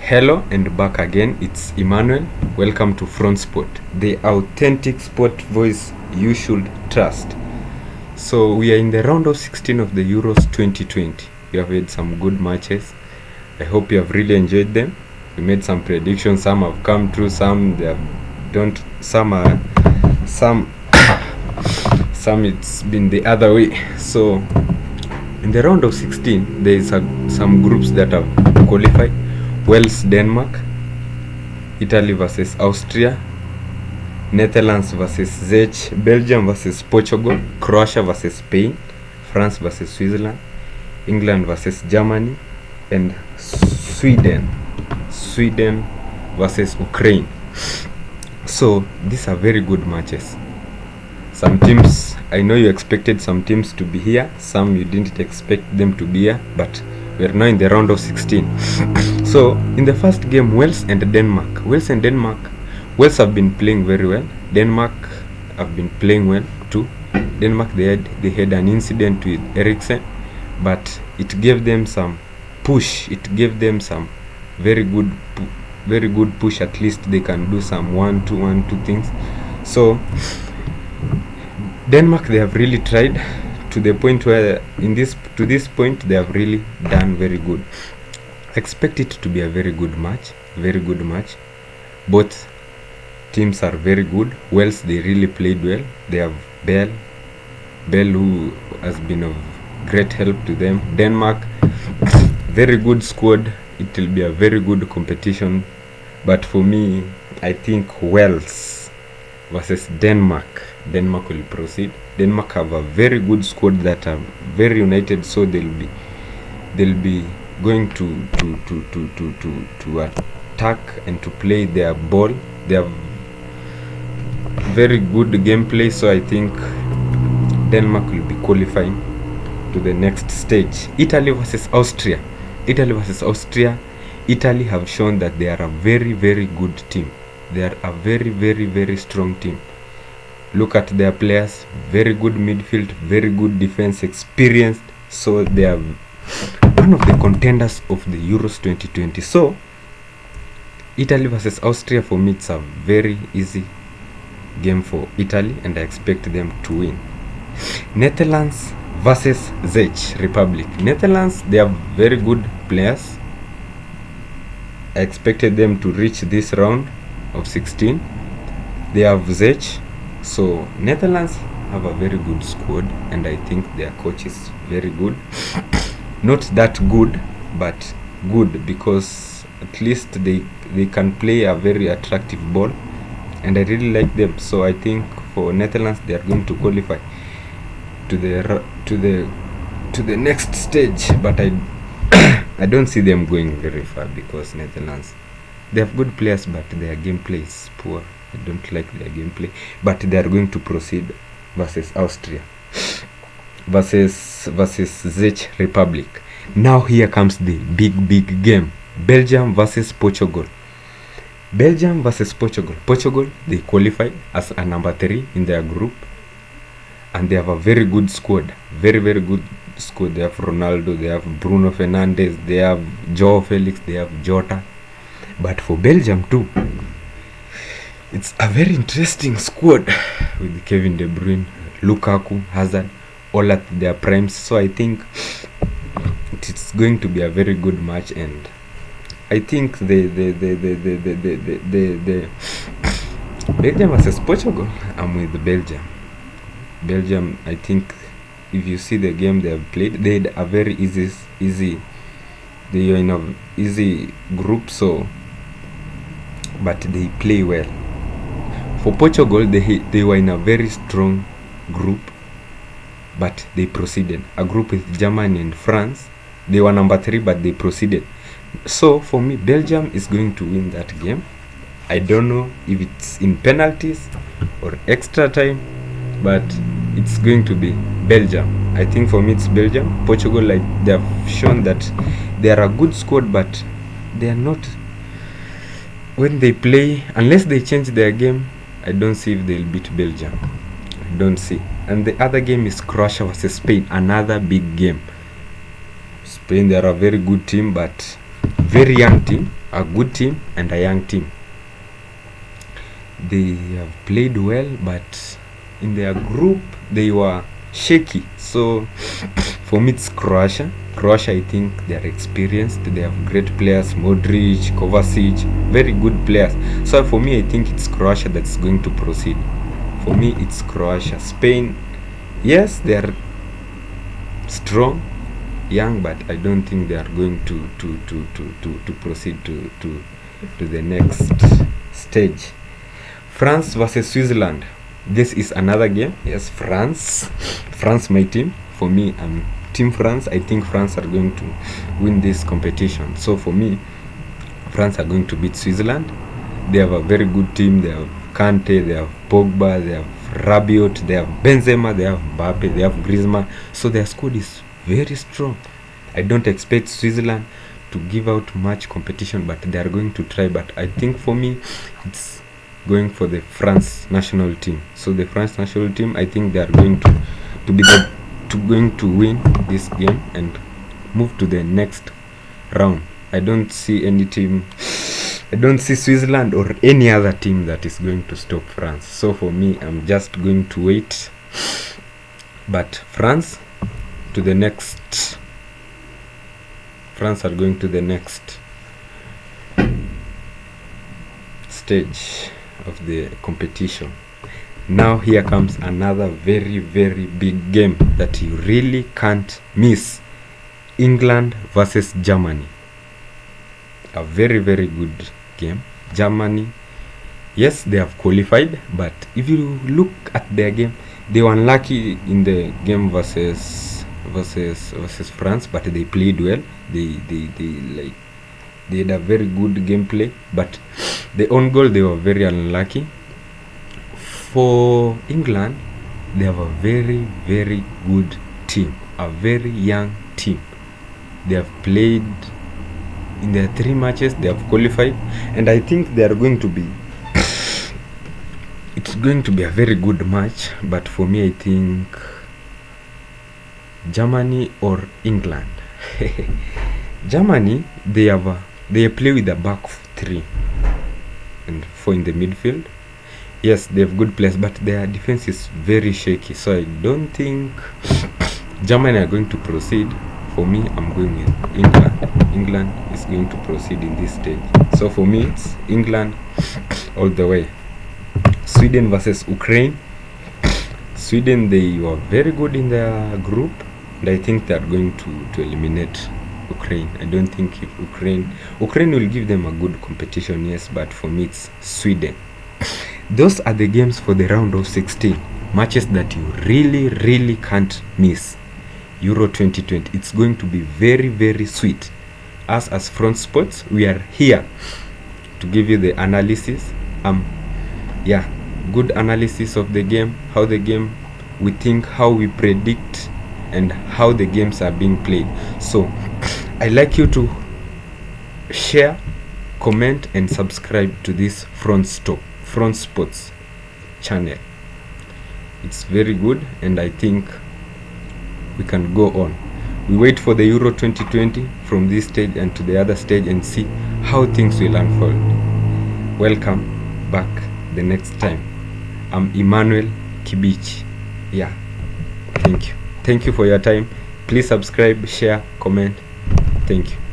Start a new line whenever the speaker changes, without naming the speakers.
Hello and back again, it's Emmanuel. Welcome to Front Sport, the authentic sport voice you should trust. So we are in the round of 16 of the Euros 2020. We have had some good matches. I hope you have really enjoyed them. We made some predictions, some have come true, some they have don't, some it's been the other way. So in the round of 16, there is some groups that have qualified. Wales, Denmark, Italy versus Austria, Netherlands versus Czech, Belgium versus Portugal, Croatia versus Spain, France versus Switzerland, England versus Germany, and Sweden versus Ukraine. So these are very good matches. Some teams, I know you expected some teams to be here, some you didn't expect them to be here, but we're now in the round of 16. So in the first game, Wales and Denmark. Wales have been playing very well. Denmark have been playing well too. Denmark, they had an incident with Eriksen, but it gave them some push. It gave them some very good push. At least they can do some one two things. So Denmark, they have really tried to the point where to this point they have really done very good. I expect it to be a very good match. Both teams are very good. Wales, they really played well. They have Bell who has been of great help to them. Denmark, very good squad. It will be a very good competition, but for me, I think Wales versus Denmark will proceed. Denmark have a very good squad that are very united, so they'll be going to attack and to play their ball. They have very good gameplay, so I think Denmark will be qualifying to the next stage. Italy versus Austria. Italy have shown that they are a very good team. They are a very strong team. Look at their players, very good midfield, very good defense, experienced. So they are one of the contenders of the Euros 2020. So Italy versus Austria, for me, it's a very easy game for Italy, and I expect them to win. Netherlands versus Czech Republic. Netherlands, they have very good players. I expected them to reach this round of 16. They have Czech. So Netherlands have a very good squad, and I think their coach is very good. Not that good, but good, because at least they can play a very attractive ball, and I really like them. So I think for Netherlands, they are going to qualify to the next stage, but I don't see them going very far, because Netherlands, they have good players, but their gameplay is poor. I don't like their gameplay, but they are going to proceed versus Austria versus Czech Republic. Now here comes the big game. Belgium versus Portugal. Portugal, they qualified as a number 3 in their group, and they have a very good squad. Very good squad. They have Ronaldo, they have Bruno Fernandes, they have Joao Felix, they have Jota. But for Belgium too, it's a very interesting squad with Kevin De Bruyne, Lukaku, Hazard, all at their primes. So I think it's going to be a very good match, and I think the Belgium versus Portugal, I'm with Belgium. Belgium, I think if you see the game they have played, they had a very easy. They are in a easy group, so but they play well. For Portugal, they were in a very strong group, but they proceeded. A group with Germany and France. They were number 3, but they proceeded. So for me, Belgium is going to win that game. I don't know if it's in penalties or extra time, but it's going to be Belgium. I think for me it's Belgium. Portugal, like, they have shown that they are a good squad, but they are not. When they play, unless they change their game, I don't see if they'll beat Belgium. I don't see. And the other game is Croatia versus Spain, another big game. Spain, they are a very good team, but very young team, a good team and a young team. They have played well, but in their group they were shaky. So for me it's Croatia. Croatia, I think they are experienced. They have great players, Modric, Kovacic, very good players. So for me, I think it's Croatia that's going to proceed. For me, it's Croatia. Spain, yes, they are strong, young, but I don't think they are going to proceed to the next stage. France versus Switzerland. This is another game. Yes, France, my team. For me, I'm Team France. I think France are going to win this competition. So for me, France are going to beat Switzerland. They have a very good team. They have Kante, they have Pogba, they have Rabiot, they have Benzema, they have Mbappe, they have Griezmann. So their squad is very strong. I don't expect Switzerland to give out much competition, but they are going to try. But I think for me, it's going for the France national team. So the France national team, I think they are going to be going to win this game and move to the next round. I don't see any team. I don't see Switzerland or any other team that is going to stop France. So for me, I'm just going to wait. But France to the next. France are going to the next stage of the competition. Now here comes another very, very big game that you really can't miss. England versus Germany. A very, very good game. Germany, yes, they have qualified, but if you look at their game, they were unlucky in the game versus France, but they played well. They had a very good gameplay, but the own goal, they were very unlucky. For England, they have a very, very good team, a very young team. They have played in their 3 matches, they have qualified, and I think they are going to be it's going to be a very good match. But for me, I think Germany or England. Germany, they play with a back of 3 and 4 in the midfield. Yes, they have good players, but their defense is very shaky. So I don't think Germany are going to proceed. For me, I'm going with England. England is going to proceed in this stage. So for me, it's England all the way. Sweden versus Ukraine. Sweden, they were very good in their group, and I think they are going to eliminate Ukraine. I don't think if Ukraine will give them a good competition, yes, but for me, it's Sweden. Those are the games for the round of 16. Matches that you really, really can't miss. Euro 2020. It's going to be very, very sweet. Us as Front Sports, we are here to give you the analysis. Good analysis of the game, how the game we think, how we predict, and how the games are being played. So I like you to share, comment, and subscribe to this Front Sports channel. It's very good, and I think we can go on. We wait for the Euro 2020 from this stage and to the other stage and see how things will unfold. Welcome back the next time. I'm Emmanuel Kibich. Thank you for your time. Please subscribe, share, comment. Thank you.